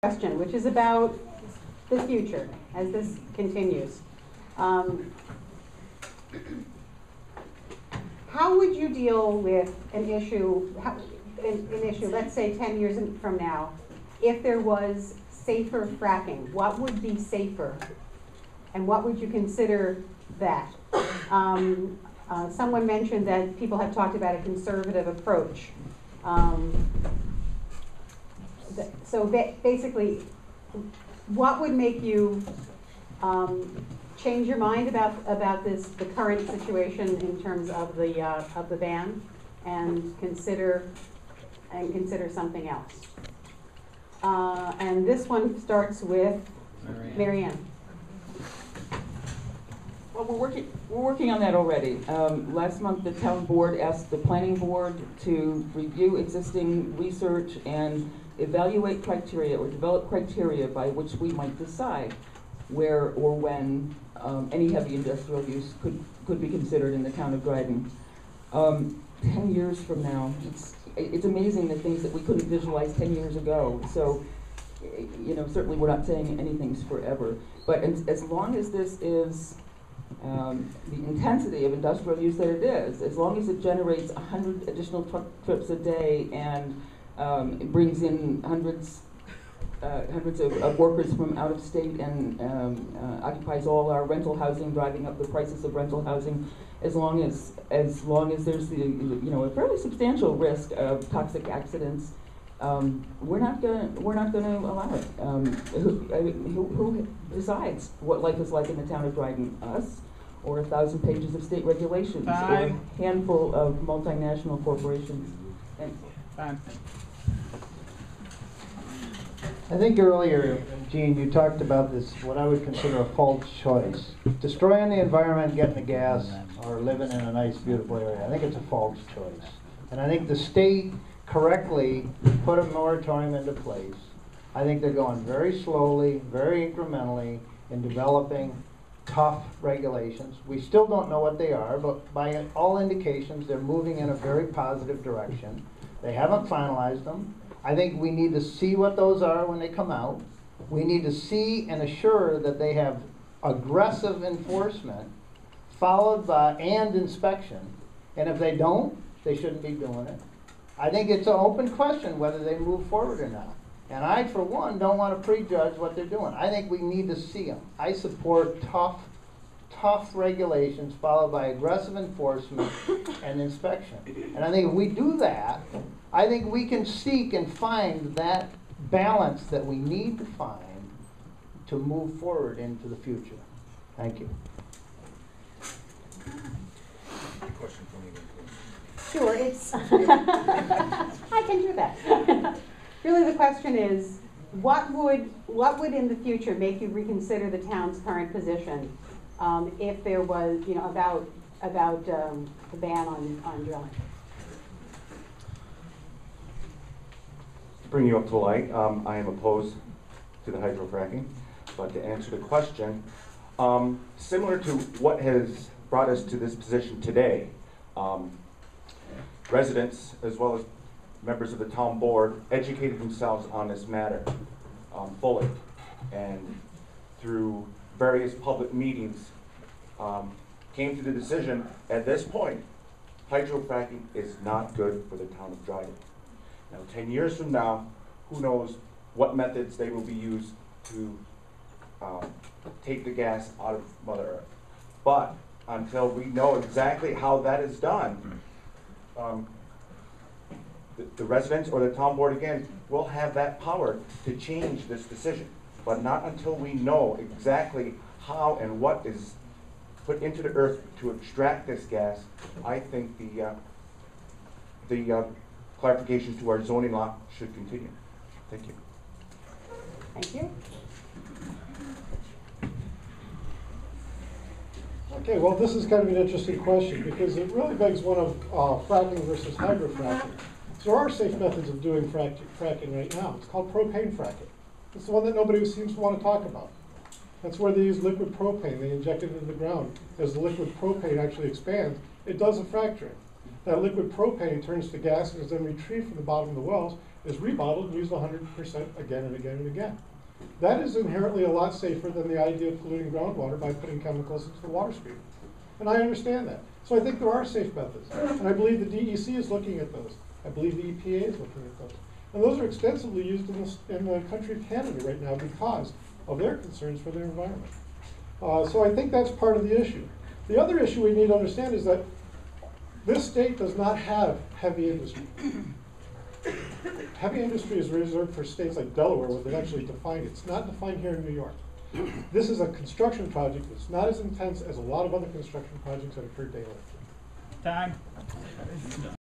Question, which is about the future as this continues. How would you deal with an issue, let's say 10 years from now, if there was safer fracking? What would be safer? And what would you consider that? Someone mentioned that people have talked about a conservative approach. So basically, what would make you change your mind about the current situation in terms of the ban, and consider something else? And this one starts with Marianne. Well, we're working on that already. Last month, the town board asked the planning board to review existing research and evaluate criteria or develop criteria by which we might decide where or when any heavy industrial use could be considered in the town of Dryden. 10 years from now, it's amazing the things that we couldn't visualize 10 years ago. So, you know, certainly we're not saying anything's forever. But as long as this is the intensity of industrial use that it is, as long as it generates 100 additional truck trips a day and it brings in hundreds of workers from out of state and occupies all our rental housing, driving up the prices of rental housing, as long as there's a fairly substantial risk of toxic accidents, we're not gonna allow it. Who decides what life is like in the town of Dryden? Us, or 1,000 pages of state regulations, or a handful of multinational corporations? Thanks. Fine. I think earlier, Gene, you talked about this, what I would consider a false choice. Destroying the environment, getting the gas, or living in a nice, beautiful area. I think it's a false choice. And I think the state correctly put a moratorium into place. I think they're going very slowly, very incrementally in developing tough regulations. We still don't know what they are, but by all indications, they're moving in a very positive direction. They haven't finalized them. I think we need to see what those are when they come out. We need to see and assure that they have aggressive enforcement followed by and inspection. And if they don't, they shouldn't be doing it. I think it's an open question whether they move forward or not. And I, for one, don't want to prejudge what they're doing. I think we need to see them. I support tough regulations followed by aggressive enforcement and inspection. And I think if we do that, I think we can seek and find that balance that we need to find to move forward into the future. Thank you. Question for me, please. Sure, it's I can do that. Really, the question is, what would in the future make you reconsider the town's current position if there was, about the ban on drilling? To bring you up to light, I am opposed to the hydrofracking, but to answer the question, similar to what has brought us to this position today, residents as well as members of the town board educated themselves on this matter fully, and through various public meetings came to the decision at this point, hydrofracking is not good for the town of Dryden. Now, 10 years from now, who knows what methods they will be used to take the gas out of Mother Earth. But until we know exactly how that is done, the residents or the town board, again, will have that power to change this decision. But not until we know exactly how and what is put into the earth to extract this gas. I think the clarifications to our zoning law should continue. Thank you. Thank you. Okay, well, this is kind of an interesting question because it really begs one of fracking versus hydrofracking. So there are safe methods of doing fracking right now. It's called propane fracking. It's the one that nobody seems to want to talk about. That's where they use liquid propane. They inject it into the ground. As the liquid propane actually expands, it does a fracturing. that liquid propane turns to gas and is then retrieved from the bottom of the wells, is rebottled and used 100% again and again and again. That is inherently a lot safer than the idea of polluting groundwater by putting chemicals into the water stream. And I understand that. So I think there are safe methods. And I believe the DEC is looking at those. I believe the EPA is looking at those. And those are extensively used in the country of Canada right now because of their concerns for their environment. So I think that's part of the issue. The other issue we need to understand is that this state does not have heavy industry. Heavy industry is reserved for states like Delaware where they've actually defined it. It's not defined here in New York. This is a construction project that's not as intense as a lot of other construction projects that occur daily. Time.